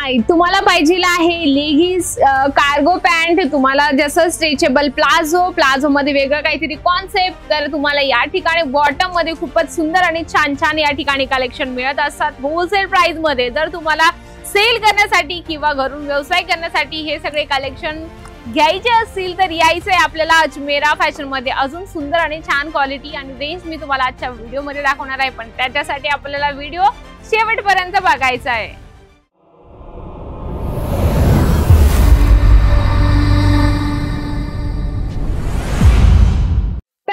नाही, तुम्हाला पाहिजे आहे लेगिन्स, कार्गो पॅन्ट, तुम्हाला जसं स्ट्रेचेबल प्लाझो मध्ये वेगळं काहीतरी कॉन्सेप्ट, तर तुम्हाला या ठिकाणी बॉटम मध्ये खूपच सुंदर आणि छान छान या ठिकाणी कलेक्शन मिळत असतात होलसेल प्राइस मध्ये। जर तुम्हाला सेल करण्यासाठी किंवा घरून व्यवसाय करण्यासाठी हे सगळे कलेक्शन घ्यायचे असतील तर यायचे आपल्याला अजमेरा फॅशन मध्ये। अजून सुंदर आणि छान क्वालिटी आणि रेंज मी तुम्हाला आजच्या व्हिडिओ मध्ये दाखवणार आहे, पण त्याच्यासाठी आपल्याला व्हिडिओ शेवटपर्यंत बघायचा आहे।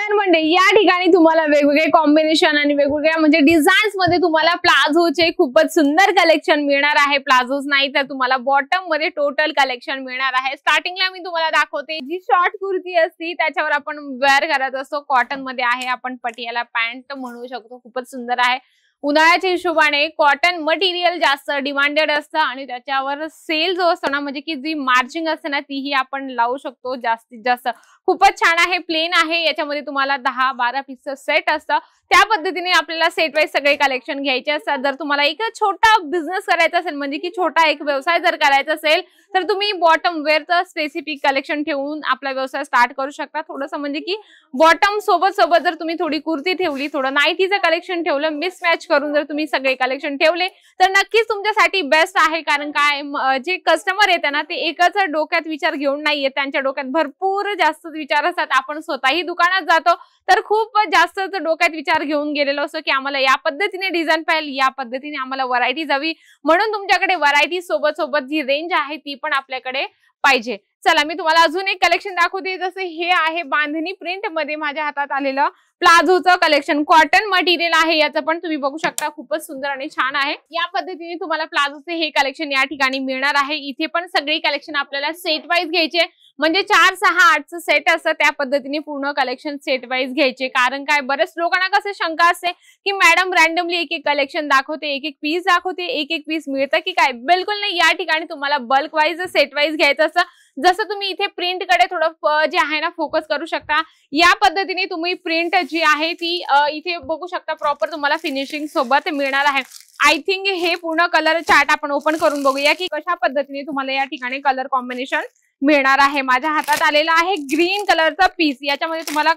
म्हणजे या ठिकाणी तुम्हाला वेगवेगळे कॉम्बिनेशन आणि वेगवेगळ्या म्हणजे डिझाईन्स मध्ये तुम्हाला प्लाझोचे खूपच सुंदर कलेक्शन मिळणार आहे। प्लाझोज नाही तर तुम्हाला बॉटम मध्ये टोटल कलेक्शन मिळणार आहे। स्टार्टिंगला मी तुम्हाला दाखवते जी शॉर्ट कुर्ती असते त्याच्यावर आपण वेअर करत असतो, कॉटन मध्ये आहे, आपण पटियाला पॅन्ट म्हणू शकतो, खूपच सुंदर आहे। उन्हाळ्याच्या हिशोबाने कॉटन मटेरियल जास्त डिमांडेड असतं आणि त्याच्यावर सेल जो असतो ना म्हणजे की जी मार्जिंग असते ना तीही आपण लावू शकतो जास्तीत जास्त। खूपच छान आहे, प्लेन आहे, याच्यामध्ये तुम्हाला 10-12 पीसचं सेट असतं। त्या पद्धतीने आपल्याला सेट वाईज सगळे कलेक्शन घ्यायचे असतात। जर तुम्हाला एक छोटा बिझनेस करायचा असेल म्हणजे की छोटा एक व्यवसाय जर करायचा असेल तर तुम्ही बॉटम वेअरचं स्पेसिफिक कलेक्शन ठेवून आपला व्यवसाय स्टार्ट करू शकता। थोडंसं म्हणजे की बॉटम सोबत जर तुम्ही थोडी कुर्ती ठेवली, थोडं नाईटीचं कलेक्शन ठेवलं, मिसमॅच करून जर तुम्ही सगळे कलेक्शन ठेवले तर नक्कीच तुमच्यासाठी बेस्ट आहे। कारण काय जे कस्टमर येतात ना ते एकच डोक्यात विचार घेऊन नाही येत, त्यांच्या डोक्यात भरपूर जास्त विचार असतात। आपण स्वतःही दुकानात जातो तर खूप जास्त डोक्यात विचार घेऊन गेलेलो असतो की आम्हाला या पद्धतीने डिझाईन पाहिजे, या पद्धतीने आम्हाला व्हरायटीज हवी, म्हणून तुमच्याकडे व्हरायटी सोबत जी रेंज आहे ती पण आपल्याकडे पाहिजे। चला मी तुम्हाला अजून एक कलेक्शन दाखवते, जसे हे आहे बांधणी प्रिंट मध्ये माझ्या हातात आलेलं प्लाझोचं कलेक्शन। कॉटन मटेरियल आहे, याचं पण तुम्ही बघू शकता खूपच सुंदर आणि छान आहे। या पद्धतीने तुम्हाला प्लाझोचे हे कलेक्शन या ठिकाणी मिळणार आहे। इथे पण सगळी कलेक्शन आपल्याला सेट वाईज घ्यायचे, म्हणजे 4, 6, 8चं सेट असतं त्या पद्धतीने पूर्ण कलेक्शन सेट वाईज घ्यायचे। कारण काय बरेच लोकांना कसं शंका असते की मॅडम रॅन्डमली एक कलेक्शन दाखवते, एक पीस दाखवते, एक पीस मिळतं की काय? बिलकुल नाही, या ठिकाणी तुम्हाला बल्क वाईज सेट वाईज घ्यायचं असतं। जसं तुम्ही इथे प्रिंट कडे थोडं जे आहे ना फोकस करू शकता, या पद्धतीने तुम्ही प्रिंट जी आहे ती इथे बघू शकता, प्रॉपर तुम्हाला फिनिशिंग सोबत मिळणार आहे। आय थिंक हे पूर्ण कलर चार्ट आपण ओपन करून बघूया की कशा पद्धतीने तुम्हाला या ठिकाणी कलर कॉम्बिनेशन मिळणार आहे। माझ्या हातात आलेला आहे ग्रीन कलरचा पीस, याच्यामध्ये तुम्हाला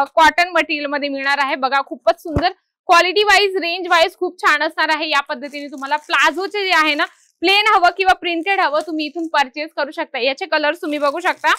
कॉटन मटेरियल मध्ये मिळणार आहे। बघा खूपच सुंदर, क्वालिटी वाईज रेंज वाईज खूप छान असणार आहे। या पद्धतीने तुम्हाला प्लाझोचे जे आहे ना प्लेन हवं किंवा प्रिंटेड हवं तुम्ही इथून परचेस करू शकता। याचे कलर्स तुम्ही बघू शकता,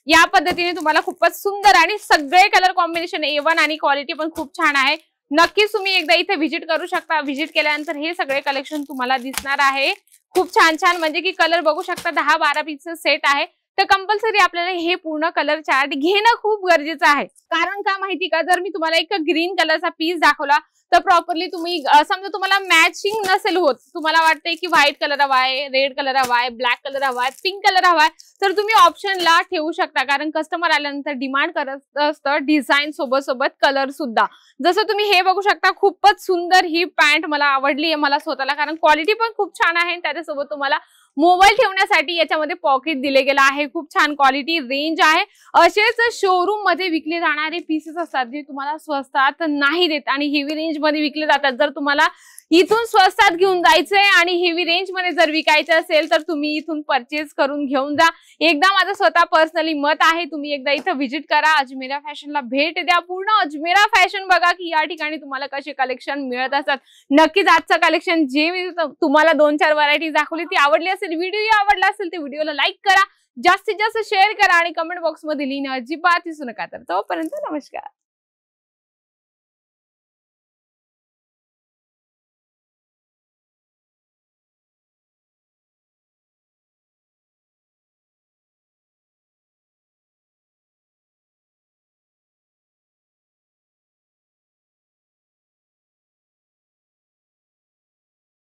या पद्धतीने तुम्हाला खूपच सुंदर आणि सगळे कलर कॉम्बिनेशन A1 आणि क्वालिटी पण खूप छान आहे। नक्कीच तुम्ही एकदा इथे व्हिजिट करू शकता। व्हिजिट केल्यानंतर हे सगळे कलेक्शन तुम्हाला दिसणार आहे। खूप छान म्हणजे की कलर बघू शकता, 10-12 पीसचं सेट आहे, तर कंपल्सरी आपल्याला हे पूर्ण कलर चार्ट घेणं खूप गरजेचं आहे। कारण का माहिती का, जर मी तुम्हाला एक ग्रीन कलरचा पीस दाखवला तर प्रॉपरली तुम्ही समजा तुम्हाला मॅचिंग नसेल होत, तुम्हाला वाटतंय की व्हाईट कलर हवा आहे, रेड कलर हवा आहे, ब्लॅक कलर हवा आहे, पिंक कलर हवा आहे, तर तुम्ही ऑप्शनला ठेवू शकता। कारण कस्टमर आल्यानंतर डिमांड करत असतं डिझाईन सोबत कलर सुद्धा। जसं तुम्ही हे बघू शकता, खूपच सुंदर ही पॅन्ट मला आवडली आहे मला स्वतःला, कारण क्वालिटी पण खूप छान आहे। त्याच्यासोबत तुम्हाला मोबाईल ठेवण्यासाठी याच्यामध्ये पॉकेट दिले गेलं आहे, खूप छान क्वालिटी रेंज आहे। असेच शोरूम मध्ये विकले जाणारे पीसेस असतात जे तुम्हाला स्वस्तात नाही देत आणि हेवी रेंज मध्ये विकले जातात। जर तुम्हाला इथून स्वस्तात घेऊन जायचंय आणि हेवी रेंज मध्ये जर विकायचं असेल तर तुम्ही इथून परचेस करून घेऊन जा। एकदा माझं स्वतः पर्सनली मत आहे, तुम्ही एकदा इथं व्हिजिट करा, अजमेरा फॅशनला भेट द्या, पूर्ण अजमेरा फॅशन बघा की या ठिकाणी तुम्हाला कसे कलेक्शन मिळत असतात। नक्कीच आजचं कलेक्शन जे मी तुम्हाला 2-4 व्हरायटी दाखवली ती आवडली असेल, व्हिडिओ आवडला असेल तर व्हिडिओला लाईक करा, जास्तीत जास्त शेअर करा आणि कमेंट बॉक्स मध्ये लिहिणं अजिबात विसरू नका। तर तोपर्यंत नमस्कार।